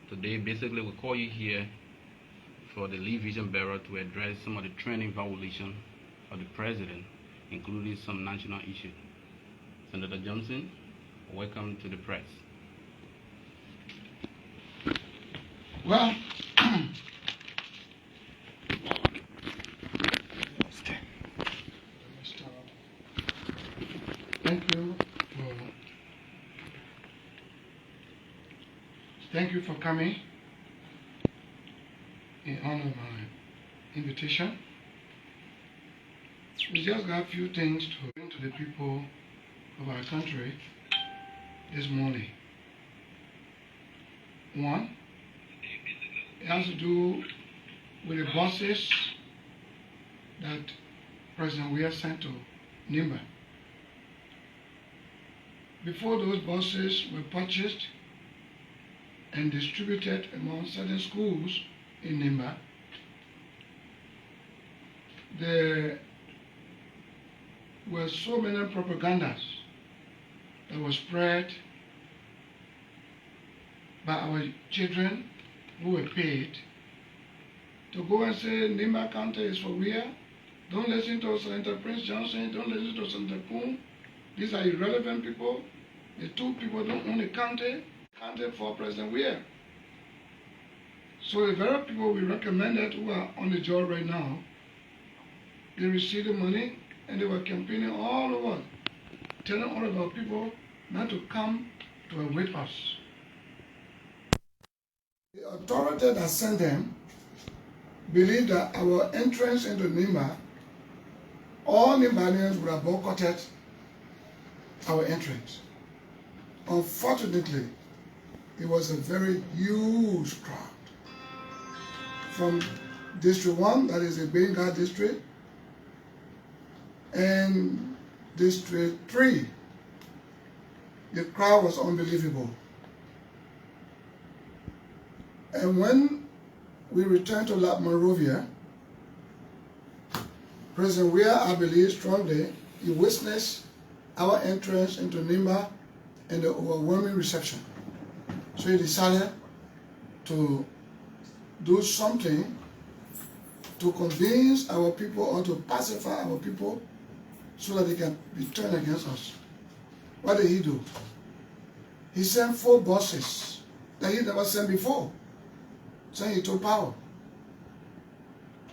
Today, basically, we call you here for the Lead Vision Bearer to address some of the trending violations of the president, including some national issues. Senator Johnson, welcome to the press. Well, thank you for coming in honor of my invitation. We just got a few things to bring to the people of our country this morning. One, it has to do with the buses that President Weah sent to Nimba. Before those buses were purchased and distributed among certain schools in Nimba, there were so many propagandas that were spread by our children who were paid to go and say Nimba County is for Weah. Don't listen to Senator Prince Johnson, don't listen to Senator Kuhn. These are irrelevant people. The two people don't own the county for President Weah. So the very people we recommended who are on the job right now, they received the money and they were campaigning all over, telling all of our people not to come to await us. The authority that sent them believed that our entrance into Nimba, all Nimbanians would have boycotted our entrance. Unfortunately, it was a very huge crowd. From District 1, that is the Benga district, and District 3, the crowd was unbelievable. And when we returned to Monrovia, President Weah, I believe strongly, he witnessed our entrance into Nimba and the overwhelming reception. So he decided to do something to convince our people or to pacify our people so that they can be turned against us. What did he do? He sent 4 buses that he never sent before, saying he took power.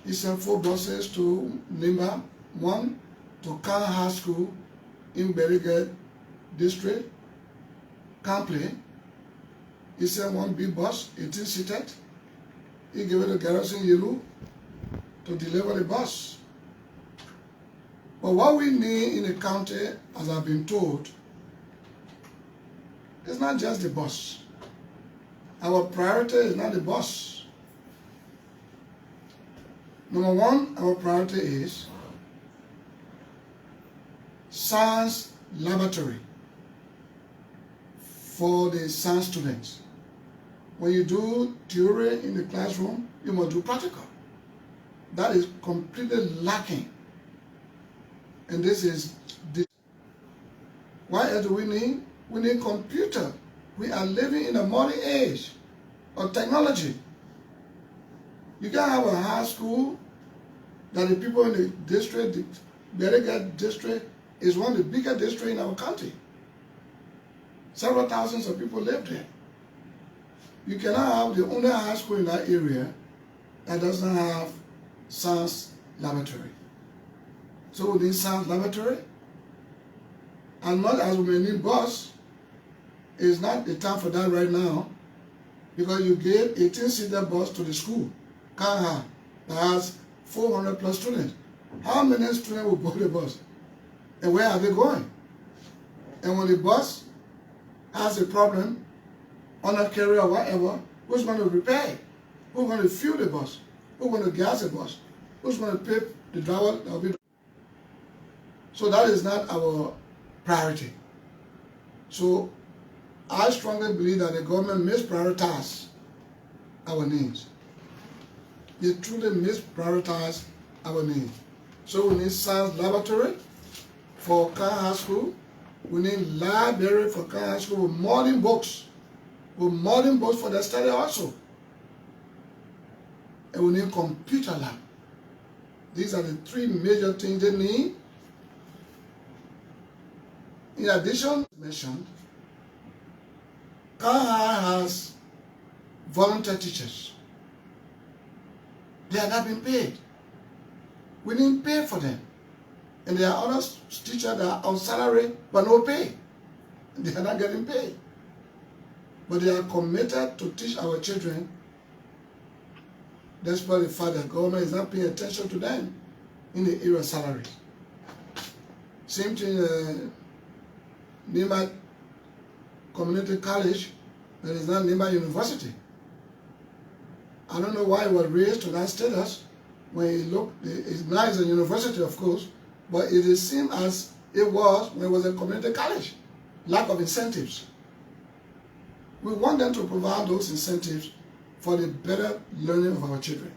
He sent 4 buses to Nimba, 1 to Khan High School in Berrigan district, Campley. He sent 1 big bus, 18-seated. He gave it to Garrison Yelu to deliver the bus. But what we need in the county, as I've been told, is not just the bus. Our priority is not the bus. Number 1, our priority is science laboratory for the science students. When you do theory in the classroom, you must do practical. That is completely lacking. And this is what else do we need? We need computer. We are living in a modern age of technology. You can't have a high school that the people in the district, the Berrigan district, is one of the biggest districts in our country. Several thousands of people live there. You cannot have the only high school in that area that doesn't have science laboratory. So we need science laboratory. And not as we may need bus, it's not the time for that right now, because you gave 18-seater bus to the school, Kanha, that has 400 plus students. How many students will board the bus? And where are they going? And when the bus has a problem, on a carrier or whatever, who's going to repair it? Who's going to fuel the bus? Who's going to gas the bus? Who's going to pay the driver that will be? So that is not our priority. So I strongly believe that the government misprioritized our needs. They truly misprioritized our needs. So we need science laboratory for Khan High School. We need library for Khan High School with modern books with modern boards for their study also. And we need computer lab. These are the three major things they need. In addition, mentioned, Ghana has volunteer teachers. They are not being paid. We didn't pay for them. And there are other teachers that are on salary but no pay. They are not getting paid. But they are committed to teach our children. Despite the fact that government is not paying attention to them in the area of salaries. Same thing, Nimba Community College, that is not Nimba University. I don't know why it was raised to that status when it looked, it's nice a university of course, but it is seen as it was when it was a community college. Lack of incentives. We want them to provide those incentives for the better learning of our children.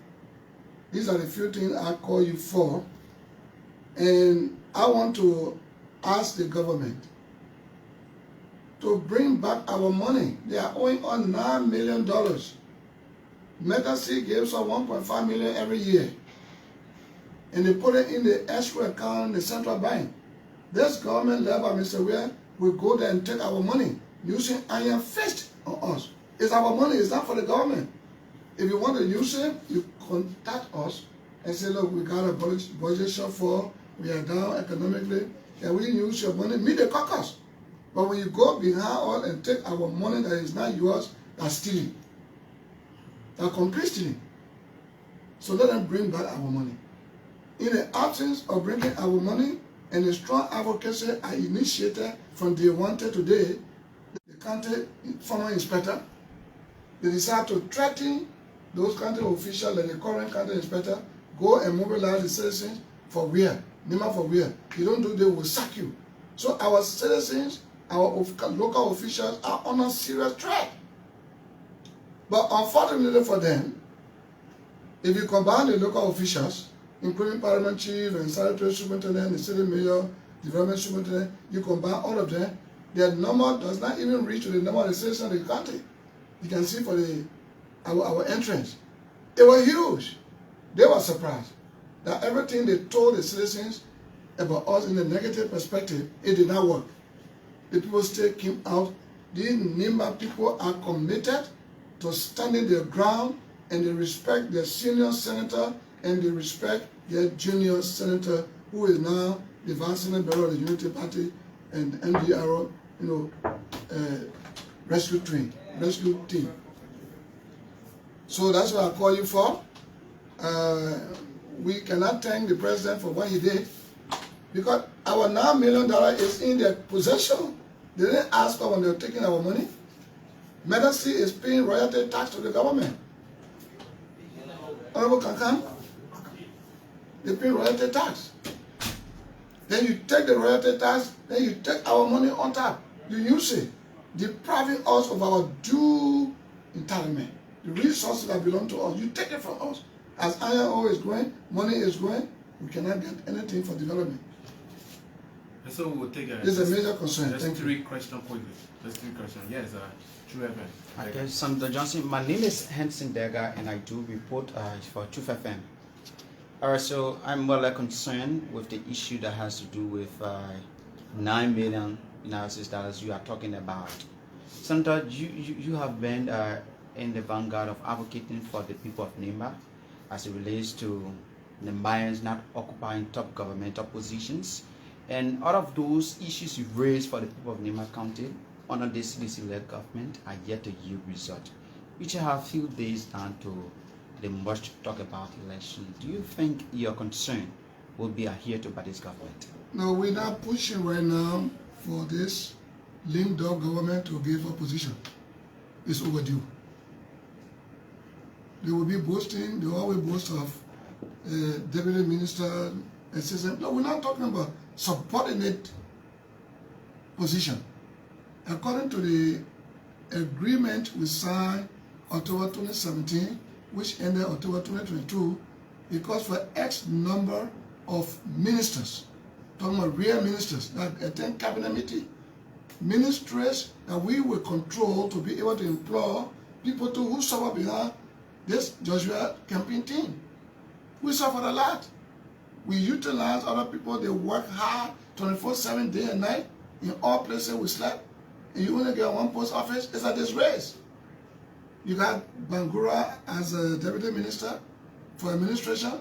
These are the few things I call you for. And I want to ask the government to bring back our money. They are owing us $9 million. Metasy gives us $1.5 million every year. And they put it in the escrow account in the central bank. This government level, Mr. Ware, will go there and take our money using iron fist on us. It's our money, it's not for the government. If you want to use it, you contact us and say, look, we got a budget shortfall, we are down economically, and we use your money, meet the caucus. But when you go behind us and take our money that is not yours, that's stealing. That's complete stealing. So let them bring back our money. In the absence of bringing our money and the strong advocacy I initiated from day one to today, the county former inspector, they decided to threaten those county officials and the current county inspector, go and mobilize the citizens for where? Nimba for where? You don't do, they will sack you. So our citizens, our local officials are under serious threat. But unfortunately for them, if you combine the local officials, including Parliament Chief and Sanitary Superintendent, the City Mayor, Development Superintendent, you combine all of them, their number does not even reach to the number of the citizens of the country. You can see for our entrance. It was huge. They were surprised that everything they told the citizens about us in a negative perspective, it did not work. The people still came out. These Nimba people are committed to standing their ground, and they respect their senior senator and they respect their junior senator, who is now the Vice Senate Bureau of the Unity Party and MDRO, rescue team. So that's what I call you for. We cannot thank the president for what he did, because our $9 million is in their possession. They didn't ask us when they were taking our money. Metasy is paying royalty tax to the government. Honorable Kankan, they pay royalty tax. Then you take the royalty tax, then you take our money on top. You use it, depriving us of our due entitlement. The resources that belong to us, you take it from us. As iron ore is growing, money is growing, we cannot get anything for development. And so we'll take a... This is a major concern. Just three questions quickly. Just three questions. Yes, True FM. Okay, Senator Johnson, my name is Henson Dega and I do report for True FM. Alright, so I'm well concerned with the issue that has to do with $9 million dollars you are talking about. Senator, you have been in the vanguard of advocating for the people of Nimba as it relates to Nimbayans not occupying top governmental positions. And all of those issues you've raised for the people of Nimba County under this CDC-led government are yet to yield result. We should have a few days down to the much talk about election. Do you think your concern will be adhered to by this government? No, we're not pushing right now for this linked-up government to give opposition. It's overdue. They will be boasting, they always boast of deputy minister, assistant. No, we're not talking about subordinate position. According to the agreement we signed October 2017, which ended October 2022, it calls for X number of ministers, talking about real ministers that attend cabinet meeting. ministries that we will control to be able to employ people who suffer behind this Joshua campaign team. We suffer a lot. We utilize other people, they work hard 24/7 day and night. In all places we slept. And you only get one post office, it's a disgrace. You got Bangura as a deputy minister for administration,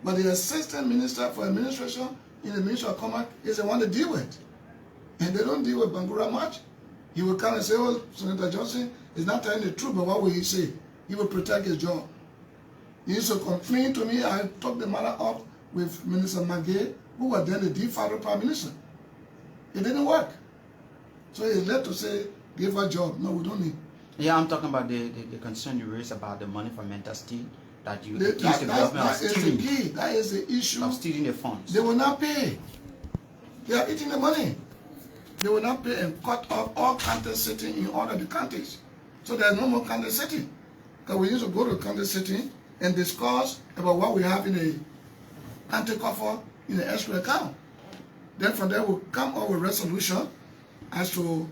but the assistant minister for administration in the Ministry of Commerce is the one to deal with. And they don't deal with Bangura much. He will come and say, oh, Senator Johnson is not telling the truth, but what will he say? He will protect his job. He used to complain to me. I took the matter up with Minister Magay, who was then the de facto prime minister. It didn't work. So he led to say, give her a job. No, we don't need. Yeah, I'm talking about the concern you raised about the money for mental state that you accuse the government of stealing. That is the key. That is the issue. Of stealing the funds. They will not pay. They are eating the money. They will not pay and cut off all county sitting in all of the counties. So there's no more county sitting. Because we used to go to county sitting and discuss about what we have in a anti-coffer in the escrow account. Then from there we'll come up with resolution as to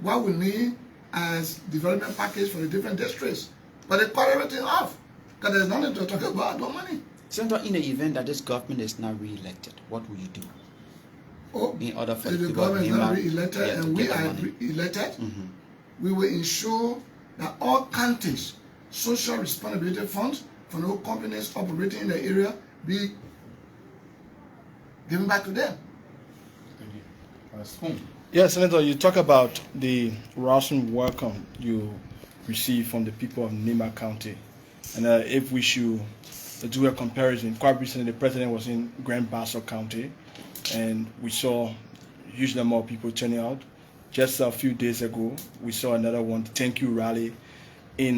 what we need as development package for the different districts. But they cut everything off because there's nothing to talk about, no money. Senator, in the event that this government is not re-elected, what will you do? Oh, in order for if the government is not re-elected and we are re-elected, we will ensure that all counties' social responsibility funds for no companies operating in the area be given back to them. Yes, Senator, you talk about the rousing welcome you received from the people of Nimba County. And if we should do a comparison, quite recently the president was in Grand Bassa County and we saw a huge number of people turning out. Just a few days ago, we saw another one, the thank you rally in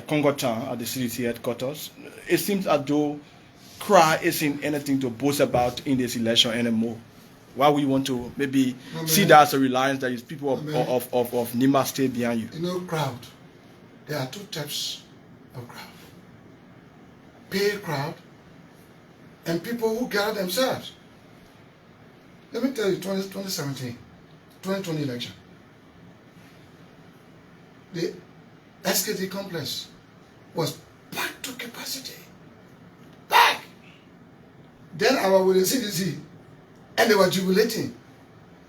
Congo Town at the CDC headquarters. It seems as though CRA isn't anything to boast about in this election anymore. Why we want to maybe see that as a reliance that is people of Nimba State behind you? You know, crowd. There are two types of crowd. Paid crowd and people who gather themselves. Let me tell you, 2017, 2020 election. The SKT complex was packed to capacity. Back. Then I was with the CDC. And they were jubilating.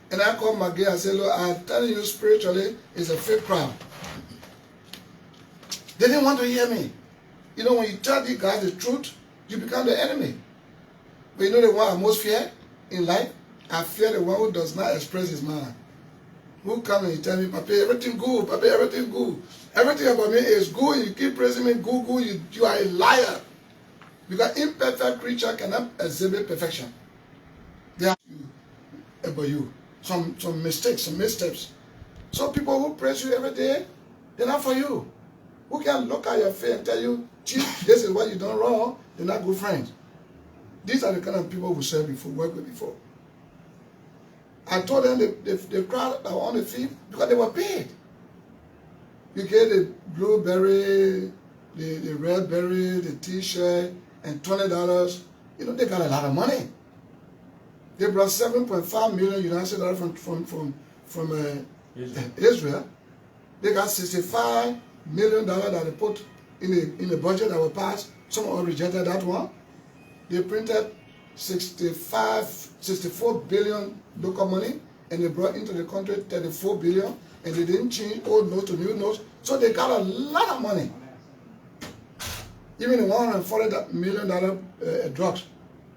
And I called Magay and said, look, I'm telling you spiritually, it's a fake crowd. They didn't want to hear me. You know, when you tell the guys the truth, you become the enemy. But you know the one I most fear in life? I fear the one who does not express his mind. Who comes and tell me, Papa, everything good, Papa, everything good. Everything about me is good, and you keep praising me, good, you are a liar. Because imperfect creature cannot exhibit perfection. They are about you. Some mistakes, some missteps. So people who praise you every day, they're not for you. Who can look at your face and tell you, Chief, this is what you done wrong, they're not good friends. These are the kind of people who served before, worked with before. I told them the crowd that were on the field because they were paid. You get the blueberry, the red berry, the t-shirt, and $20. You know, they got a lot of money. They brought 7.5 million United States dollars from Israel. They got $65 million that they put in the budget that was passed. Some of them rejected that one. They printed 64 billion local money, and they brought into the country 34 billion, and they didn't change old notes to new notes. So they got a lot of money. Even the $140 million drugs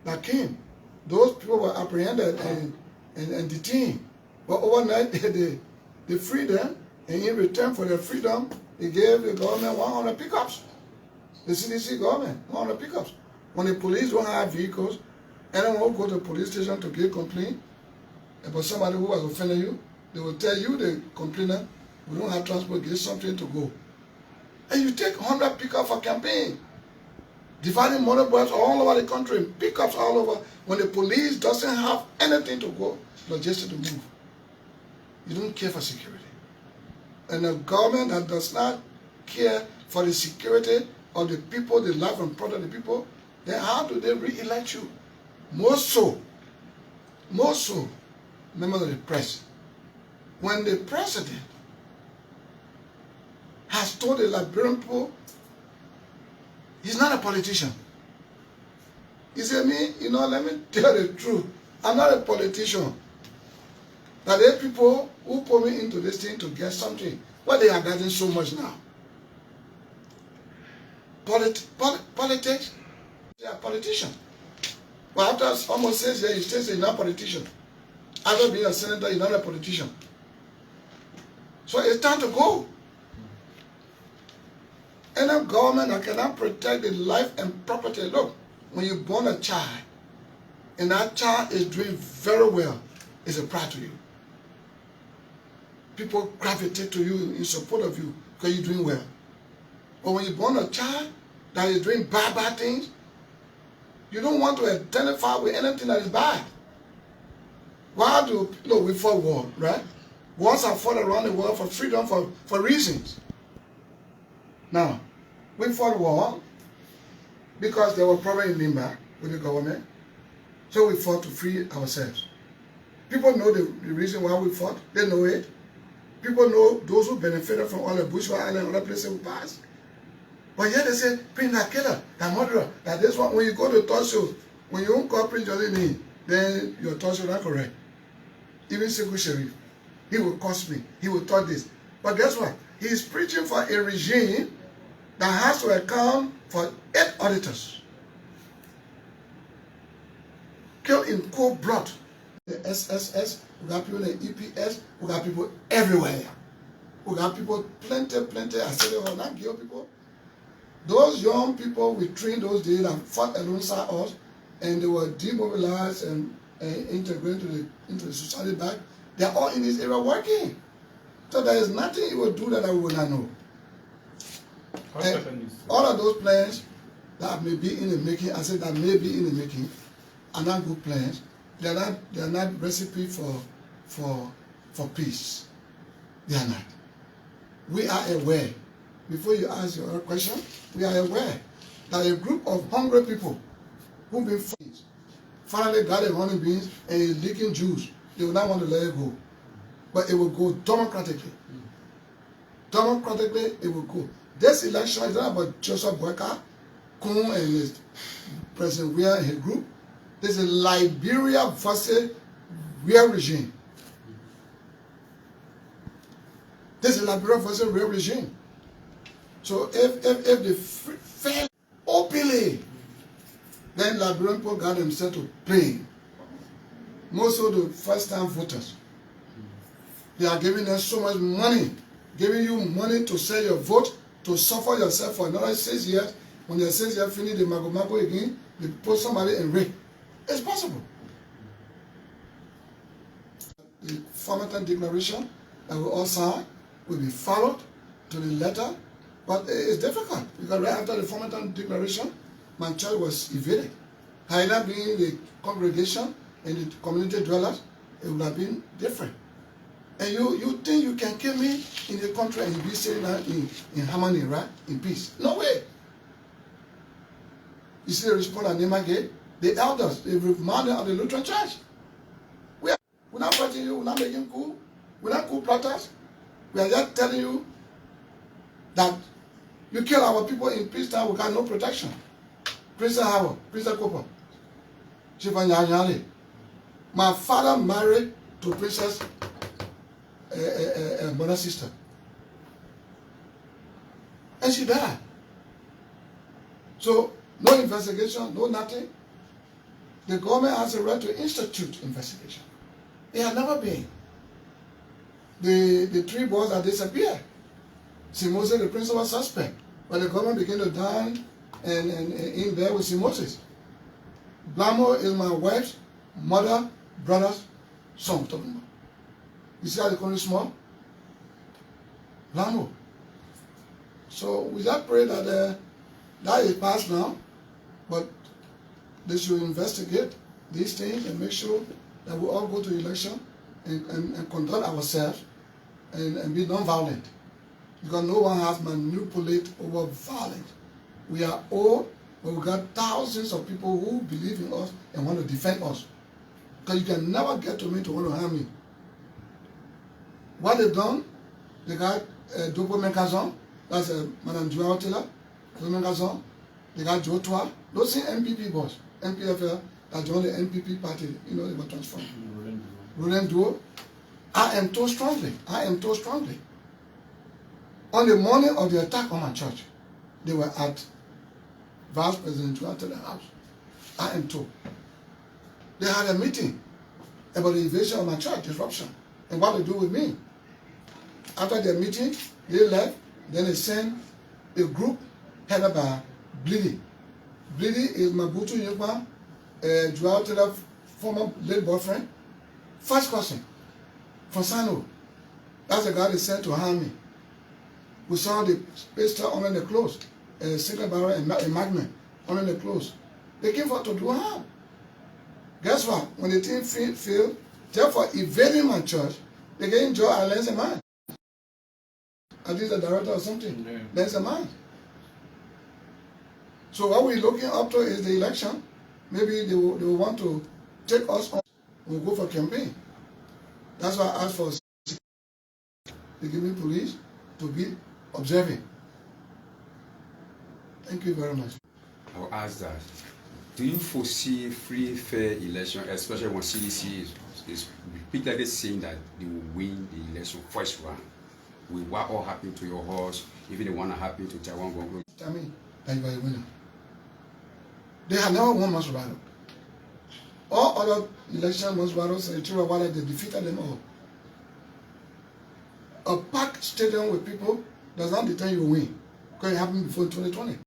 that came. Those people were apprehended and detained. But overnight, they freed them, and in return for their freedom, they gave the government 100 pickups. The CDC government, 100 pickups. When the police don't have vehicles, anyone will go to the police station to give a complaint about somebody who has offended you, they will tell you, the complainant, we don't have transport, get something to go. And you take 100 pickups for campaign. Dividing motorbikes all over the country, pickups all over. When the police doesn't have anything to go, logistics to move. You don't care for security. And a government that does not care for the security of the people, the life and property of the people, then how do they re-elect you? More so, members of the press. when the president has told the Liberian people he's not a politician. He said, let me tell the truth. I'm not a politician. That there are people who put me into this thing to get something. But they are getting so much now. Politics, they are politicians. But after almost 6 years, you still say you're not a politician. After being a senator, you're not a politician. So it's time to go. Any government that cannot protect the life and property. Look, when you born a child, and that child is doing very well, it's a pride to you. People gravitate to you in support of you because you're doing well. But when you born a child that is doing bad things, you don't want to identify with anything that is bad. Why do, we fought war, right? Wars are fought around the world for freedom, for reasons. Now, we fought war because there were problems in Nimba with the government. So we fought to free ourselves. People know the reason why we fought. They know it. People know those who benefited from all the Bushwa Island and other places we passed. But yet they say, Prince that killer, that murderer, that this one. When you go to talk shows, when you don't call Prince Johnny, then your talk show not correct. Even Sekou Sherif, he will cost me. He will talk this. But guess what? He is preaching for a regime that has to account for 8 auditors. Killed in cold blood. The SSS, we got people in the EPS, we got people everywhere. We got people plenty. I said they will not kill people. Those young people we trained those days that fought alongside us, and they were demobilized and integrated into the society back. They are all in this area working. So there is nothing you will do that I will not know. All of those plans that may be in the making, I said that may be in the making, are not good plans. They are not recipe for peace. They are not. We are aware. Before you ask your question, we are aware that a group of hungry people who've been finally got their honey beans and is leaking juice. They will not want to let it go. But it will go democratically. Democratically, it will go. This election is not about Joseph Boyka, Kun and his President Weah and his group. This is Liberia versus Weah regime. This is Liberia versus Weah regime. So if they fail openly, then Liberian people got themselves to pay. Most of the first-time voters, they are giving them so much money, giving you money to sell your vote, to suffer yourself for another 6 years. When the 6 years finish, they mago again, they put somebody in rape. It's possible. The Farmington Declaration that we all signed will be followed to the letter, but it's difficult because right after the Farmington Declaration, my child was evaded. Had it not been the congregation and the community dwellers, it would have been different. And you think you can kill me in the country and you be sitting in harmony, right? In peace. No way. You see the response at Nimba Gate? The elders, they reminded of the Lutheran Church. We're not fighting you, we're not making coup. We're not coup plotters. We are just telling you that you kill our people in peacetime, we got no protection. Princess Howard, Princess Cooper, Chifanyanyale. My father married to Princess mother sister. And she died. So, no investigation, no nothing. The government has a right to institute investigation. It had never been. The 3 boys that disappeared. Simose, the principal suspect. But the government began to die and in bed with Simoses. Blamo is my wife's mother, brother's son. You see how the country is small? Blamo. So we just pray that that is past now, but they should investigate these things and make sure that we all go to election and conduct ourselves and be non-violent. Because no one has manipulated over violence. We are old, but we got thousands of people who believe in us and want to defend us. Because you can never get to me to want to harm me. What they've done, they got Dopo Menkazon, that's Madame Joao Taylor, Menkazon, they got Joe Toa, those same MPP boss, MPFL, that joined the NPP party, you know, they were transformed. Roland Duo. I am told strongly. On the morning of the attack on my church, they were at Vice President Joao Taylor's house. I am told. They had a meeting about the invasion of my church, disruption, and what to do with me. After their meeting, they left. Then they sent a group headed by Bleedy. Bleedy is Mabutu Yekwa, Joao Taylor's former late boyfriend. First cousin from Sano. That's the guy they sent to harm me. We saw the pistol under the clothes, a single barrel and a magnum under the clothes. They came for to do harm. Guess what? When the team failed, therefore evading my church, they get enjoy and lend a man. At least the director or something. Yeah. Lends a man. So what we're looking up to is the election. Maybe they will want to take us on. We'll go for campaign. That's why I asked for the Liberian police to be observing. Thank you very much. I'll ask that. Do you foresee free, fair election, especially when CDC is repeatedly saying that they will win the election first round? Will what all happen to your horse, even the one that happened to Taiwan Gongo? Tell me that you are a winner. They have never won Most Battle. All other election Most Battles in Chura Wale, they defeated them all. A packed stadium with people does not determine you win. Because it happened before 2020.